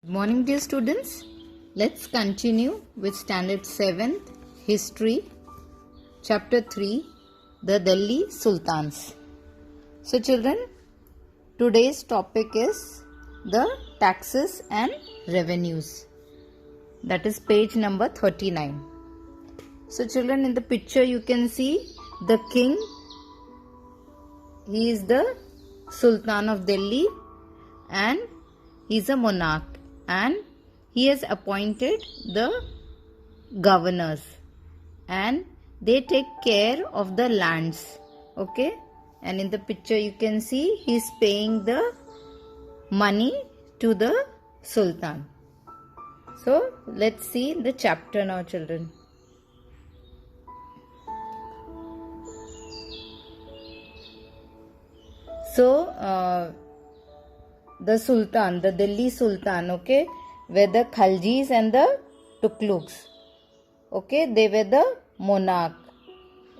Good morning, dear students. Let's continue with Standard 7th History, Chapter 3, The Delhi Sultans. So, children, today's topic is the taxes and revenues. That is page number 39. So, children, in the picture you can see the king. He is the Sultan of Delhi and he is a monarch. And he has appointed the governors and they take care of the lands. Okay, and in the picture you can see he is paying the money to the Sultan. So let's see the chapter now, children. So the Sultan, the Delhi Sultan, okay, were the Khaljis and the Tughlaqs. Okay, they were the monarch.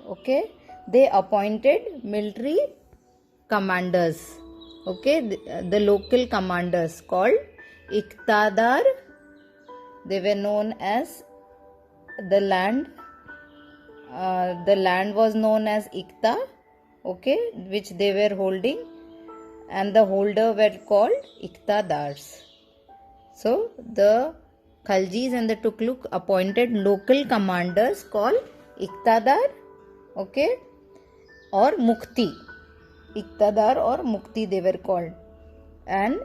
Okay, they appointed military commanders. Okay, the local commanders called Iqtadar. They were known as the land. The land was known as Iqta. Okay, which they were holding. And the holder were called Iqtadars. So the Khaljis and the Tughlaq appointed local commanders called Iqtadar, okay, or Mukti. Iqtadar or Mukti they were called. And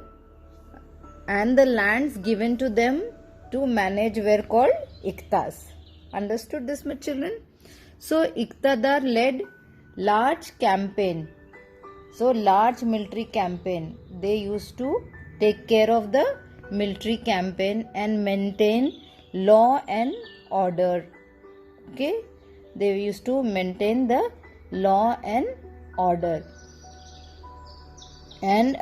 the lands given to them to manage were called Iqtas. Understood this, my children? So Iqtadar led large campaign. So large military campaign. They used to take care of the military campaign and maintain law and order. Okay, they used to maintain the law and order. And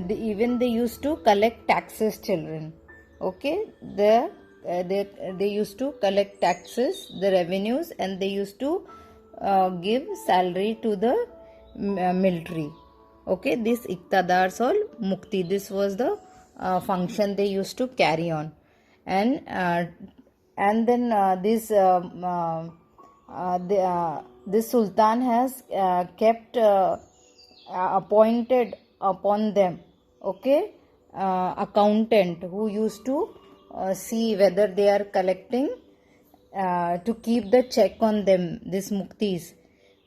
even they used to collect taxes, children. Okay, they used to collect taxes, the revenues, and they used to give salary to the military. Okay, this Iqtadars or Mukti, this was the function they used to carry on. And then this Sultan has kept appointed upon them, okay, accountant who used to see whether they are collecting, to keep the check on them, these Muktis.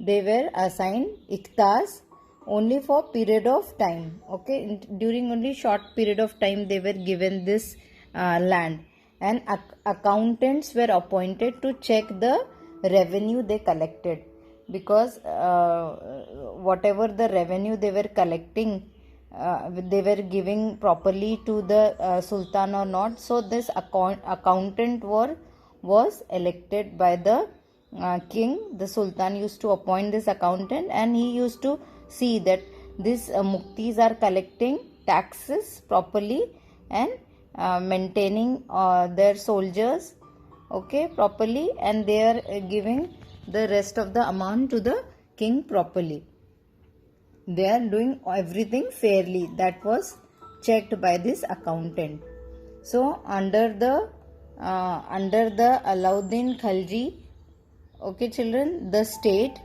They were assigned Iqtas only for period of time. Okay, during only short period of time they were given this land, and accountants were appointed to check the revenue they collected, because whatever the revenue they were collecting, they were giving properly to the Sultan or not. So this accountant was elected by the king. The Sultan used to appoint this accountant, and he used to see that these Muktis are collecting taxes properly and maintaining their soldiers, okay, properly, and they are giving the rest of the amount to the king properly. They are doing everything fairly. That was checked by this accountant. So under the Alauddin Khalji, okay, children, the state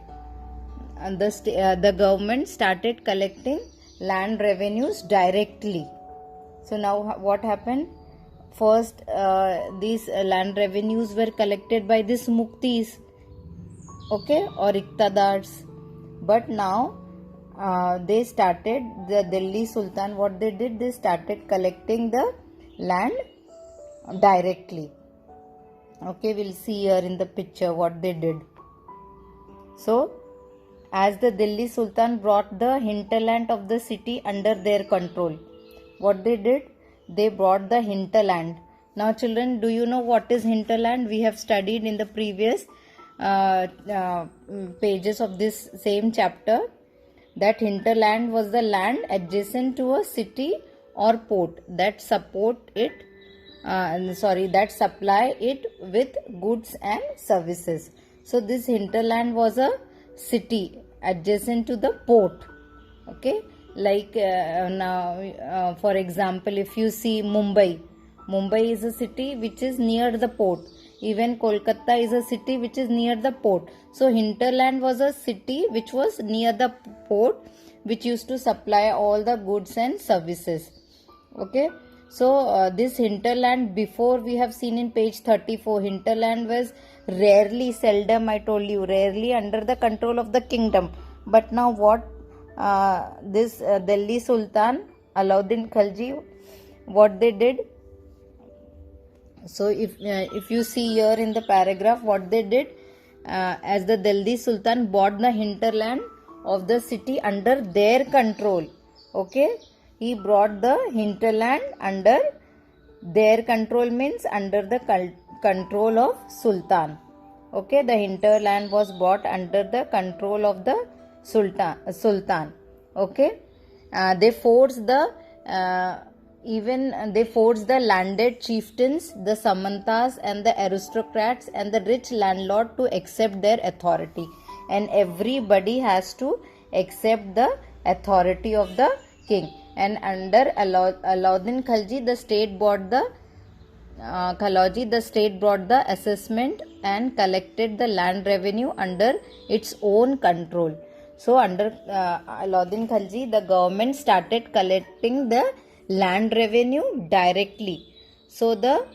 and the government started collecting land revenues directly. So now what happened? First, these land revenues were collected by these Muktis, okay, or Iqtadars. But now they started, the Delhi Sultan, what they did, they started collecting the land directly. Okay, we'll see here in the picture what they did. So as the Delhi Sultan brought the hinterland of the city under their control, what they did, they brought the hinterland. Now children, do you know what is hinterland? We have studied in the previous pages of this same chapter that hinterland was the land adjacent to a city or port that supply it with goods and services. So this hinterland was a city adjacent to the port, okay, Like now, for example, if you see Mumbai is a city which is near the port. Even Kolkata is a city which is near the port. So hinterland was a city which was near the port, which used to supply all the goods and services. Okay, so this hinterland, before we have seen in page 34, hinterland was rarely, seldom, I told you, rarely under the control of the kingdom. But now what this Delhi Sultan Alauddin Khalji, what they did? So if you see here in the paragraph, what they did, as the Delhi Sultan bought the hinterland of the city under their control. Okay, he brought the hinterland under their control, means under the control of Sultan. Okay, the hinterland was bought under the control of the Sultan. Okay, they forced the they forced the landed chieftains, the samantas and the aristocrats and the rich landlord to accept their authority, and everybody has to accept the authority of the king. And under Alauddin Khalji, the state brought the assessment and collected the land revenue under its own control. So under Alauddin Khalji, the government started collecting the land revenue directly. So the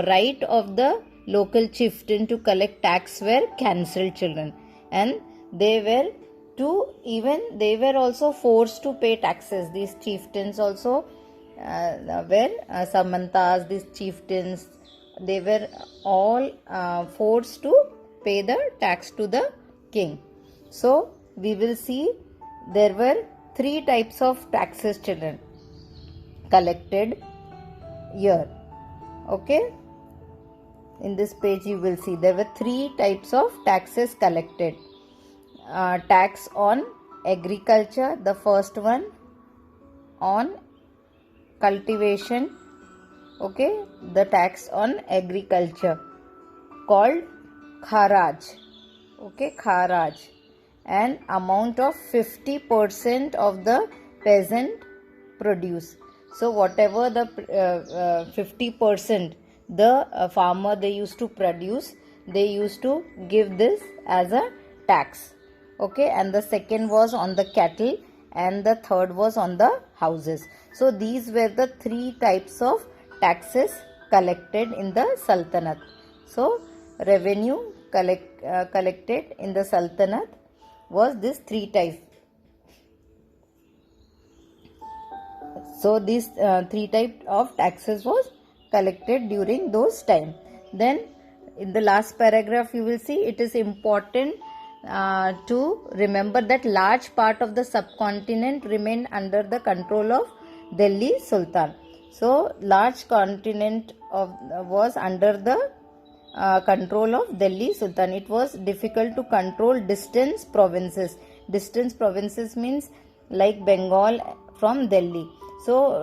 right of the local chieftain to collect tax were cancelled, children, and they were also forced to pay taxes. These chieftains also were samantas, these chieftains, they were all forced to pay the tax to the king. So we will see there were 3 types of taxes, children, collected here. Okay, in this page you will see there were 3 types of taxes collected. Tax on agriculture, the first one on cultivation. Okay, the tax on agriculture called kharaj. Okay, kharaj, an amount of 50% of the peasant produce. So whatever the 50% the farmer they used to produce, they used to give this as a tax. Okay, and the second was on the cattle, and the third was on the houses. So these were the 3 types of taxes collected in the Sultanate. So revenue collected in the Sultanate was this 3 types. So these 3 types of taxes was collected during those time. Then in the last paragraph you will see it is important to remember that large part of the subcontinent remained under the control of Delhi Sultan. So large continent was under the control of Delhi Sultan. It was difficult to control distant provinces. Distant provinces means like Bengal from Delhi. So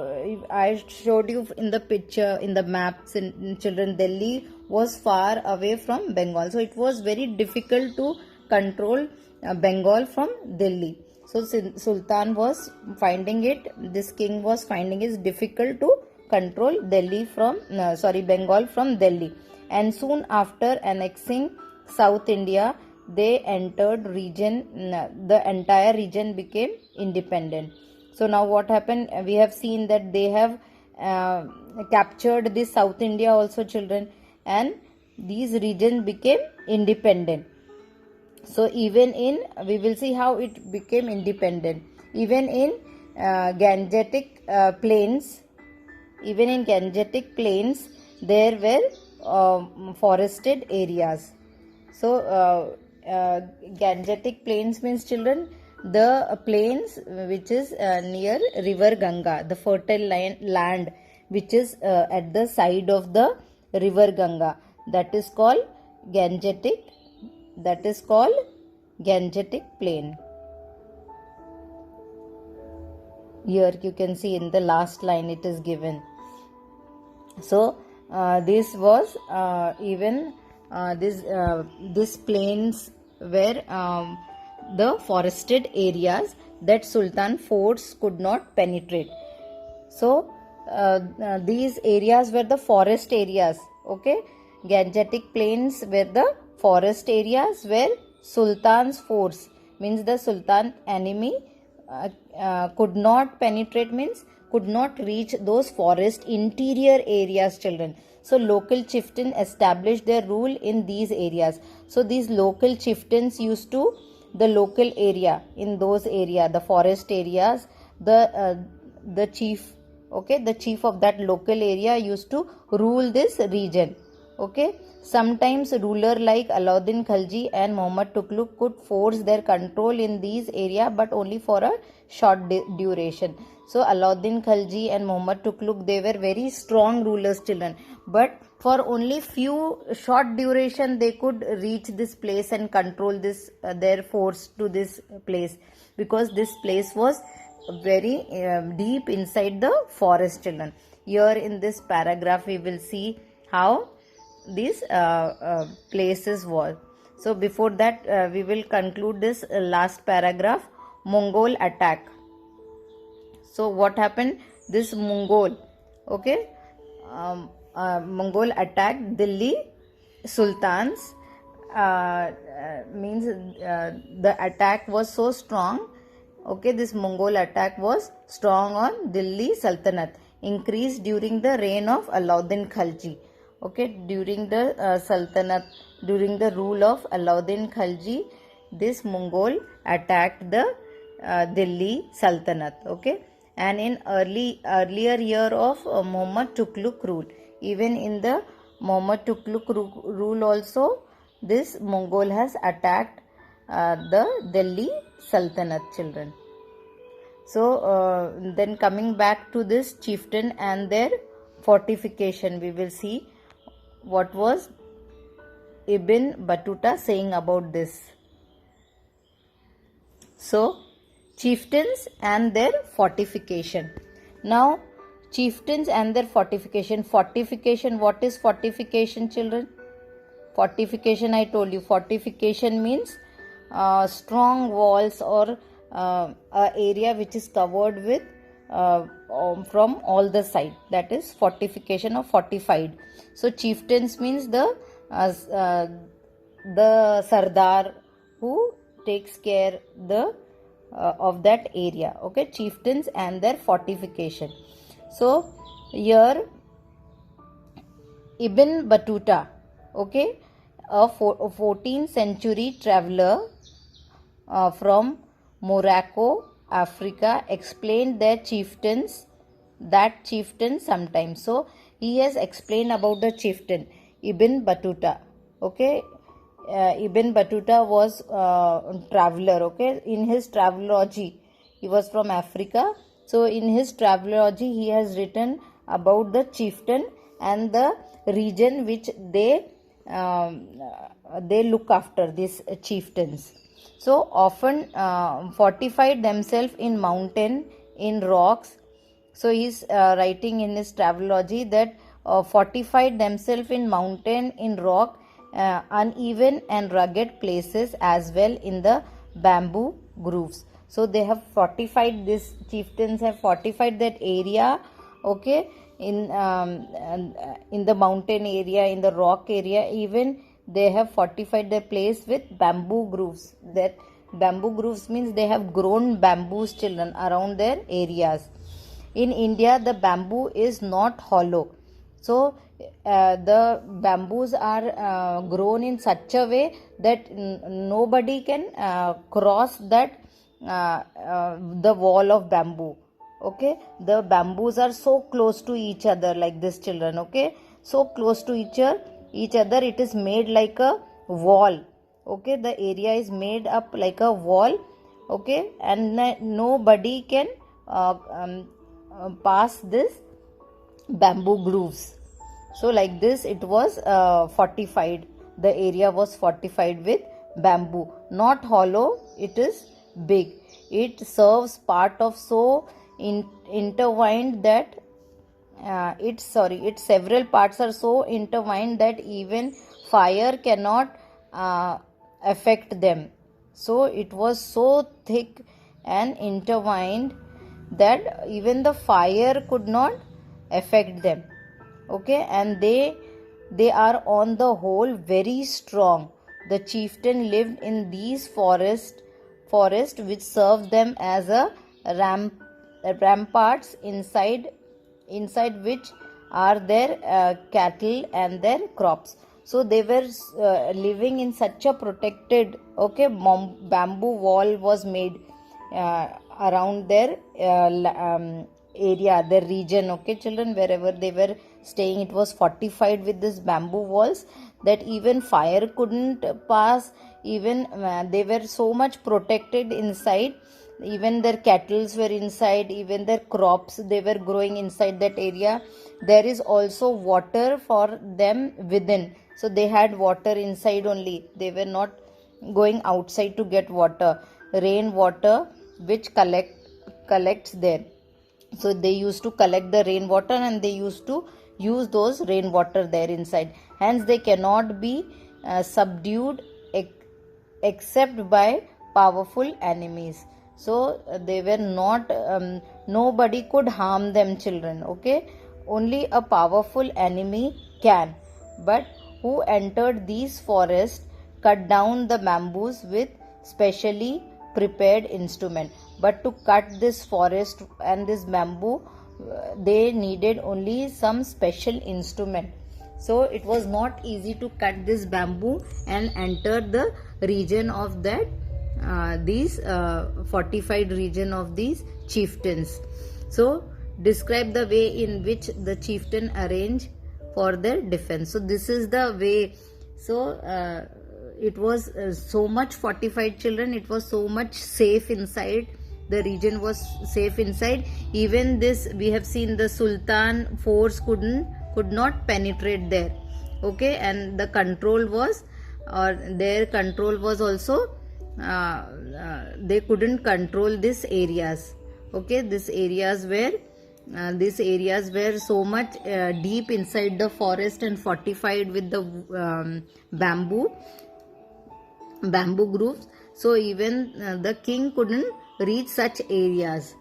I showed you in the picture, in the maps, in children, Delhi was far away from Bengal. So it was very difficult to control Bengal from Delhi. So Sultan was finding it, this king was finding it difficult to control Bengal from Delhi. And soon after annexing South India, they entered region, the entire region became independent. So now what happened, we have seen that they have captured this South India also, children, and these regions became independent. So even in, we will see how it became independent. Even in Gangetic plains, there were forested areas. So Gangetic plains means, children, the plains which is near river Ganga, the fertile land which is at the side of the river Ganga, that is called Gangetic. That is called Gangetic plain. Here you can see in the last line it is given. So this was this plains were the forested areas that Sultan forts could not penetrate. So these areas were the forest areas. Okay, Gangetic plains were the forest areas where Sultan's force, means the Sultan enemy, could not penetrate, means could not reach those forest interior areas, children. So local chieftain established their rule in these areas. So these local chieftains used to, the local area, in those area, the forest areas, the chief, okay, the chief of that local area used to rule this region. Okay, sometimes ruler like Alauddin Khalji and Muhammad Tughlaq could force their control in these area, but only for a short duration. So Alauddin Khalji and Muhammad Tughlaq, they were very strong rulers, children, but for only few short duration they could reach this place and control this their force to this place, because this place was very deep inside the forest, children. Here in this paragraph we will see how these places were. So before that we will conclude this last paragraph, Mongol attack. So what happened? This Mongol, okay, Mongol attacked Delhi Sultans. Means the attack was so strong. Okay, this Mongol attack was strong on Delhi Sultanate, increased during the reign of Alauddin Khalji. Okay, during the Sultanate, during the rule of Alauddin Khalji, this Mongol attacked the Delhi Sultanate. Okay, and in earlier year of Muhammad Tughlaq rule, even in the Muhammad Tughlaq rule also, this Mongol has attacked the Delhi Sultanate, children. So then coming back to this chieftain and their fortification, we will see what was Ibn Battuta saying about this. So chieftains and their fortification. Now chieftains and their fortification. Fortification, what is fortification, children? Fortification, I told you, fortification means strong walls or a area which is covered with from all the side, that is fortification or fortified. So chieftains means the Sardar who takes care the of that area. Okay, chieftains and their fortification. So here Ibn Battuta, okay, a 14th century traveler from Morocco, Africa, explained that chieftains sometimes. So he has explained about the chieftain Ibn Battuta. Okay, Ibn Battuta was traveler. Okay, in his travelogy, he was from Africa. So in his travelogy, he has written about the chieftain and the region which they look after, these chieftains. So often fortified themselves in mountain, in rocks. So he is writing in his travelogy that fortified themselves in mountain, in rock, uneven and rugged places, as well in the bamboo groves. So they have fortified, these chieftains have fortified that area, okay, in the mountain area, in the rock area, even they have fortified their place with bamboo grooves. That bamboo grooves means they have grown bamboos, children, around their areas. In India, the bamboo is not hollow. So the bamboos are grown in such a way that nobody can cross that the wall of bamboo. Okay, the bamboos are so close to each other, like this, children. Okay, so close to each other, it is made like a wall. Okay, the area is made up like a wall. Okay, and nobody can pass this bamboo grooves. So like this it was fortified. The area was fortified with bamboo, not hollow, it is big. It serves part of so intertwined that its several parts are so intertwined that even fire cannot affect them. So it was so thick and intertwined that even the fire could not affect them. Okay, and they are on the whole very strong. The chieftain lived in these forest which served them as a ramparts inside which are their cattle and their crops. So they were living in such a protected, okay, bamboo wall was made around their area, their region. Okay, children, wherever they were staying, it was fortified with this bamboo walls that even fire couldn't pass. Even they were so much protected inside. Even their cattles were inside, even their crops, they were growing inside that area. There is also water for them within, so they had water inside only. They were not going outside to get water. Rain water which collects there. So they used to collect the rainwater and they used to use those rainwater there inside. Hence they cannot be subdued except by powerful enemies. So they were not, nobody could harm them, children. Okay, only a powerful enemy can. But who entered these forests cut down the bamboos with specially prepared instrument. But to cut this forest and this bamboo, they needed only some special instrument. So it was not easy to cut this bamboo and enter the region of that these fortified region of these chieftains. So describe the way in which the chieftain arranged for their defense. So this is the way. So it was so much fortified, children. It was so much safe inside. The region was safe inside. Even this, we have seen, the Sultan force could not penetrate there. Okay, and the control was, or their control was also, they couldn't control these areas. Okay, these areas were so much deep inside the forest and fortified with the bamboo grooves. So even the king couldn't reach such areas.